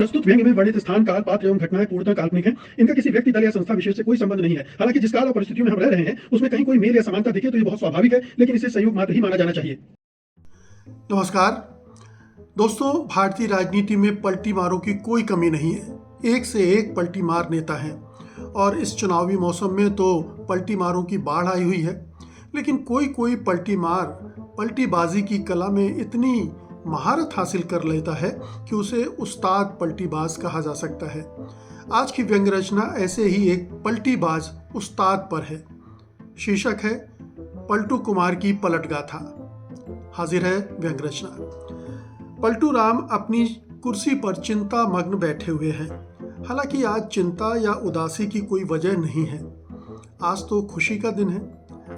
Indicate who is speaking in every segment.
Speaker 1: प्रस्तुत व्यंग्य में वर्णित स्थान, काल, पात्र एवं घटनाएं पूर्णतः काल्पनिक हैं। इनका किसी व्यक्ति, दल या संस्था विशेष से कोई संबंध नहीं है। हालांकि जिस काल और परिस्थितियों में हम रह रहे हैं उसमें कहीं कोई मेल या समानता दिखे तो ये बहुत स्वाभाविक है, लेकिन इसे संयोग मात्र ही माना जाना चाहिए।
Speaker 2: नमस्कार दोस्तों, भारतीय राजनीति में पलटी मारों की कोई कमी नहीं है। एक से एक पलटी मार नेता हैं और इस चुनावी मौसम में तो पलटी मारों की बाढ़ आई हुई है। लेकिन कोई पलटी मार पलटीबाजी की कला में इतनी महारत हासिल कर लेता है कि उसे उस्ताद पलटीबाज कहा जा सकता है। आज की व्यंग्य रचना ऐसे ही एक पलटीबाज उस्ताद पर है। शीर्षक है पलटू कुमार की पलट गाथा। हाजिर है व्यंग्य रचना। पलटू राम अपनी कुर्सी पर चिंता मग्न बैठे हुए हैं। हालांकि आज चिंता या उदासी की कोई वजह नहीं है। आज तो खुशी का दिन है।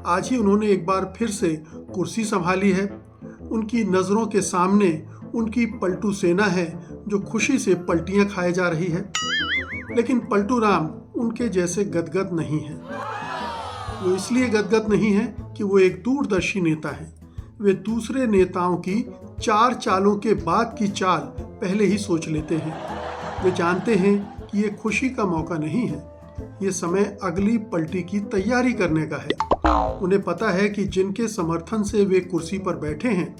Speaker 2: आज ही उन्होंने एक बार फिर से कुर्सी संभाली है। उनकी नज़रों के सामने उनकी पलटू सेना है जो खुशी से पलटियां खाए जा रही है। लेकिन पलटू राम उनके जैसे गदगद नहीं है। वो इसलिए गदगद नहीं है कि वो एक दूरदर्शी नेता है। वे दूसरे नेताओं की चार चालों के बाद की चाल पहले ही सोच लेते हैं। वे जानते हैं कि ये खुशी का मौका नहीं है, ये समय अगली पलटी की तैयारी करने का है। उन्हें पता है कि जिनके समर्थन से वे कुर्सी पर बैठे हैं,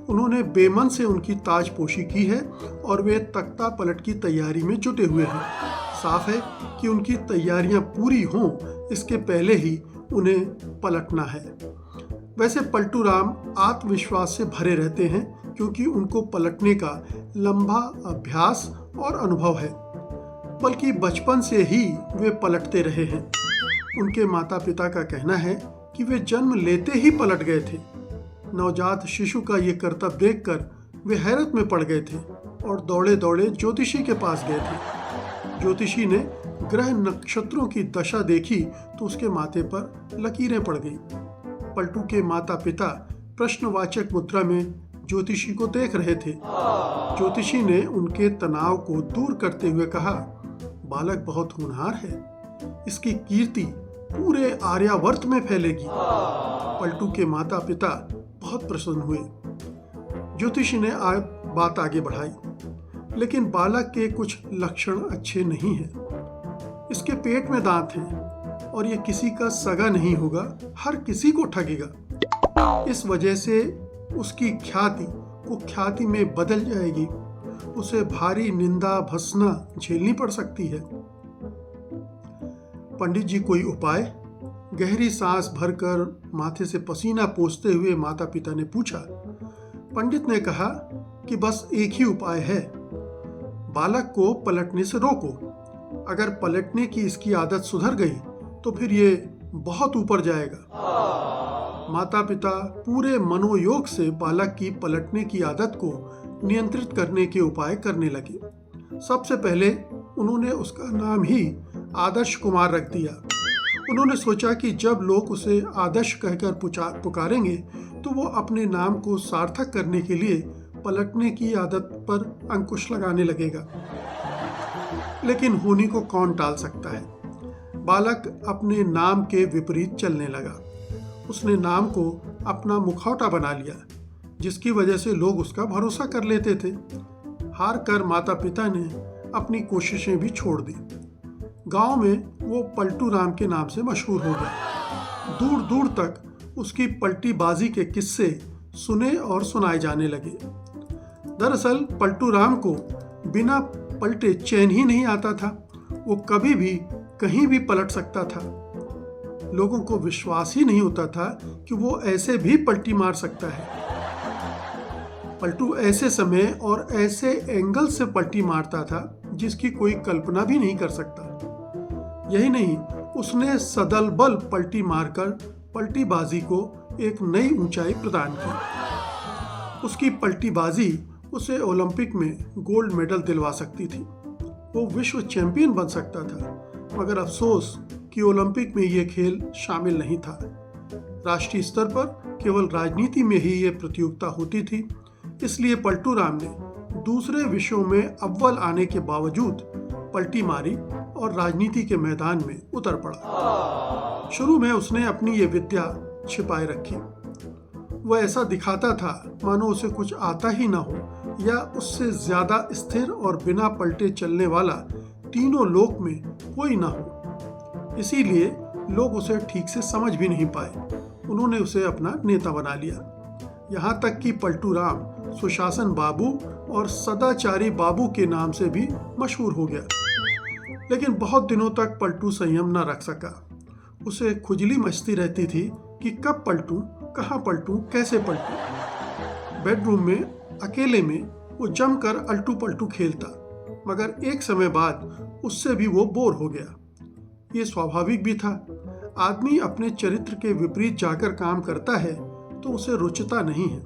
Speaker 2: उन्होंने बेमन से उनकी ताजपोशी की है और वे तख्ता पलट की तैयारी में जुटे हुए हैं। साफ है कि उनकी तैयारियां पूरी हों इसके पहले ही उन्हें पलटना है। वैसे पलटू राम आत्मविश्वास से भरे रहते हैं क्योंकि उनको पलटने का लंबा अभ्यास और अनुभव है। बल्कि बचपन से ही वे पलटते रहे हैं। उनके माता पिता का कहना है कि वे जन्म लेते ही पलट गए थे। नवजात शिशु का ये करतब देखकर वे हैरत में पड़ गए थे और दौड़े दौड़े ज्योतिषी के पास गए थे। ज्योतिषी ने ग्रह नक्षत्रों की दशा देखी तो उसके माथे पर लकीरें पड़ गई। पलटू के माता पिता प्रश्नवाचक मुद्रा में ज्योतिषी को देख रहे थे। ज्योतिषी ने उनके तनाव को दूर करते हुए कहा, बालक बहुत होनहार है, इसकी कीर्ति पूरे आर्यावर्त में फैलेगी। पलटू के माता पिता बहुत प्रसन्न हुए। ज्योतिषी ने बात आगे बढ़ाई, लेकिन बालक के कुछ लक्षण अच्छे नहीं हैं। इसके पेट में दांत हैं और ये किसी का सगा नहीं होगा, हर किसी को ठगेगा। इस वजह से उसकी ख्याति कुख्याति में बदल जाएगी। उसे भारी निंदा भत्सना झेलनी पड़ सकती है। पंडित जी कोई उपाय? गहरी सांस भरकर माथे से पसीना पोंछते हुए माता पिता ने पूछा। पंडित ने कहा कि बस एक ही उपाय है, बालक को पलटने से रोको। अगर पलटने की इसकी आदत सुधर गई तो फिर ये बहुत ऊपर जाएगा। माता पिता पूरे मनोयोग से बालक की पलटने की आदत को नियंत्रित करने के उपाय करने लगे। सबसे पहले उन्होंने उसका नाम ही आदर्श कुमार रख दिया। उन्होंने सोचा कि जब लोग उसे आदर्श कहकर पुकारेंगे तो वो अपने नाम को सार्थक करने के लिए पलटने की आदत पर अंकुश लगाने लगेगा। लेकिन होनी को कौन टाल सकता है। बालक अपने नाम के विपरीत चलने लगा। उसने नाम को अपना मुखौटा बना लिया, जिसकी वजह से लोग उसका भरोसा कर लेते थे। हार कर माता पिता ने अपनी कोशिशें भी छोड़ दी। गांव में वो पलटू राम के नाम से मशहूर हो गया। दूर दूर तक उसकी पलटीबाजी के किस्से सुने और सुनाए जाने लगे। दरअसल पलटू राम को बिना पलटे चैन ही नहीं आता था। वो कभी भी कहीं भी पलट सकता था। लोगों को विश्वास ही नहीं होता था कि वो ऐसे भी पलटी मार सकता है। पलटू ऐसे समय और ऐसे एंगल से पलटी मारता था जिसकी कोई कल्पना भी नहीं कर सकता। यही नहीं, उसने सदल बल पलटी मारकर पलटीबाजी को एक नई ऊंचाई प्रदान की। उसकी पलटीबाजी उसे ओलंपिक में गोल्ड मेडल दिलवा सकती थी। वो विश्व चैंपियन बन सकता था, मगर अफसोस कि ओलंपिक में ये खेल शामिल नहीं था। राष्ट्रीय स्तर पर केवल राजनीति में ही ये प्रतियोगिता होती थी। इसलिए पलटू राम ने दूसरे विषयों में अव्वल आने के बावजूद पलटी मारी और राजनीति के मैदान में उतर पड़ा। शुरू में उसने अपनी ये विद्या छिपाए रखी। वह ऐसा दिखाता था मानो उसे कुछ आता ही ना हो या उससे ज्यादा स्थिर और बिना पलटे चलने वाला तीनों लोक में कोई ना हो। इसीलिए लोग उसे ठीक से समझ भी नहीं पाए। उन्होंने उसे अपना नेता बना लिया। यहाँ तक कि पलटू राम सुशासन बाबू और सदाचारी बाबू के नाम से भी मशहूर हो गया। लेकिन बहुत दिनों तक पलटू संयम न रख सका। उसे खुजली मचती रहती थी कि कब पलटूं, कहाँ पलटूं, कैसे पलटूं। बेडरूम में अकेले में वो जमकर अल्टू पलटू खेलता, मगर एक समय बाद उससे भी वो बोर हो गया। ये स्वाभाविक भी था। आदमी अपने चरित्र के विपरीत जाकर काम करता है तो उसे रुचता नहीं है।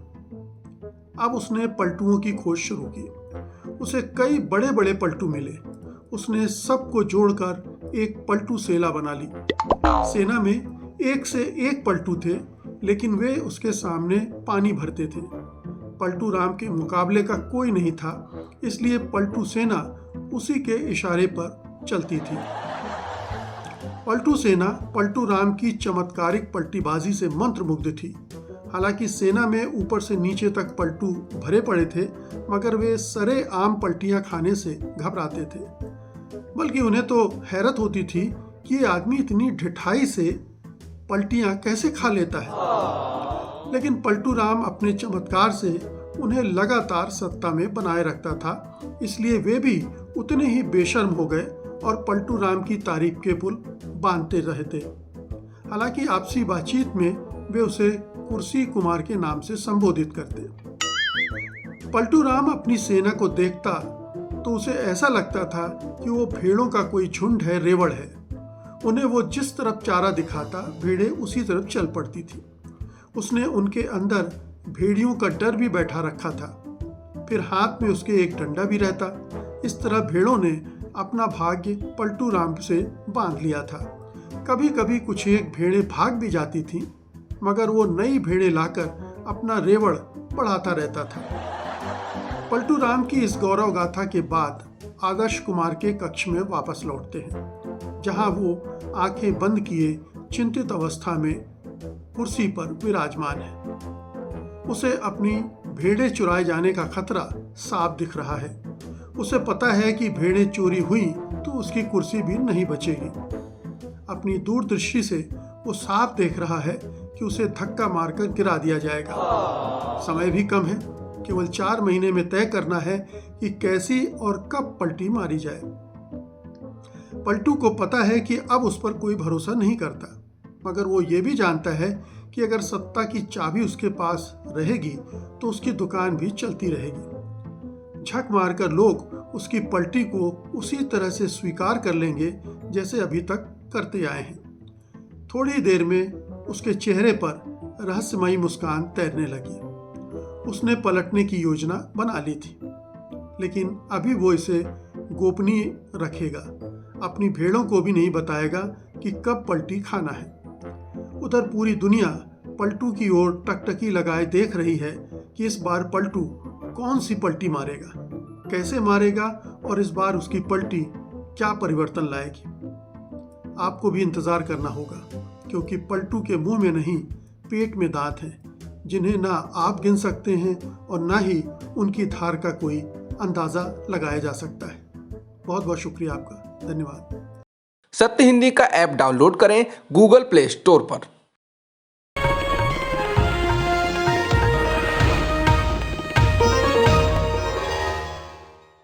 Speaker 2: अब उसने पलटुओं की खोज शुरू की। उसे कई बड़े बड़े पलटू मिले। उसने सबको जोड़कर एक पलटू सेना बना ली। सेना में एक से एक पलटू थे, लेकिन वे उसके सामने पानी भरते थे। पलटू राम के मुकाबले का कोई नहीं था, इसलिए पलटू सेना उसी के इशारे पर चलती थी। पलटू सेना पलटू राम की चमत्कारिक पलटीबाजी से मंत्रमुग्ध थी। हालांकि सेना में ऊपर से नीचे तक पलटू भरे पड़े थे, मगर वे सरे आम पलटियां खाने से घबराते थे। बल्कि उन्हें तो हैरत होती थी कि ये आदमी इतनी ढिठाई से पलटियां कैसे खा लेता है। लेकिन पलटू राम अपने चमत्कार से उन्हें लगातार सत्ता में बनाए रखता था, इसलिए वे भी उतने ही बेशर्म हो गए और पलटू राम की तारीफ के पुल बांधते रहते। हालांकि आपसी बातचीत में वे उसे कुर्सी कुमार के नाम से संबोधित करते। पलटू राम अपनी सेना को देखता तो उसे ऐसा लगता था कि वो भेड़ों का कोई झुंड है, रेवड़ है। उन्हें वो जिस तरफ चारा दिखाता, भेड़ें उसी तरफ चल पड़ती थी। उसने उनके अंदर भेड़ियों का डर भी बैठा रखा था। फिर हाथ में उसके एक डंडा भी रहता। इस तरह भेड़ों ने अपना भाग्य पलटू राम से बांध लिया था। कभी कभी कुछ एक भेड़ें भाग भी जाती थीं, मगर वो नई भेड़ें लाकर अपना रेवड़ बढ़ाता रहता था। पलटू राम की इस गौरव गाथा के बाद आदर्श कुमार के कक्ष में वापस लौटते हैं, जहां वो आंखें बंद किए चिंतित अवस्था में कुर्सी पर विराजमान है। उसे अपनी भेड़ें चुराए जाने का खतरा साफ दिख रहा है। उसे पता है कि भेड़ें चोरी हुई तो उसकी कुर्सी भी नहीं बचेगी। अपनी दूरदृष्टि से वो साफ देख रहा है कि उसे धक्का मारकर गिरा दिया जाएगा। समय भी कम है, केवल 4 महीने में तय करना है कि कैसी और कब पलटी मारी जाए। पलटू को पता है कि अब उस पर कोई भरोसा नहीं करता, मगर वो ये भी जानता है कि अगर सत्ता की चाबी उसके पास रहेगी तो उसकी दुकान भी चलती रहेगी। झक मारकर लोग उसकी पलटी को उसी तरह से स्वीकार कर लेंगे जैसे अभी तक करते आए हैं। थोड़ी देर में उसके चेहरे पर रहस्यमयी मुस्कान तैरने लगी। उसने पलटने की योजना बना ली थी, लेकिन अभी वो इसे गोपनीय रखेगा। अपनी भेड़ों को भी नहीं बताएगा कि कब पलटी खाना है। उधर पूरी दुनिया पलटू की ओर टकटकी लगाए देख रही है कि इस बार पलटू कौन सी पलटी मारेगा, कैसे मारेगा और इस बार उसकी पलटी क्या परिवर्तन लाएगी। आपको भी इंतजार करना होगा, क्योंकि पलटू के मुंह में नहीं पेट में दांत हैं, जिन्हें ना आप गिन सकते हैं और ना ही उनकी धार का कोई अंदाजा लगाया जा सकता है। बहुत बहुत शुक्रिया आपका, धन्यवाद।
Speaker 3: सत्य हिंदी का ऐप डाउनलोड करें गूगल प्ले स्टोर पर।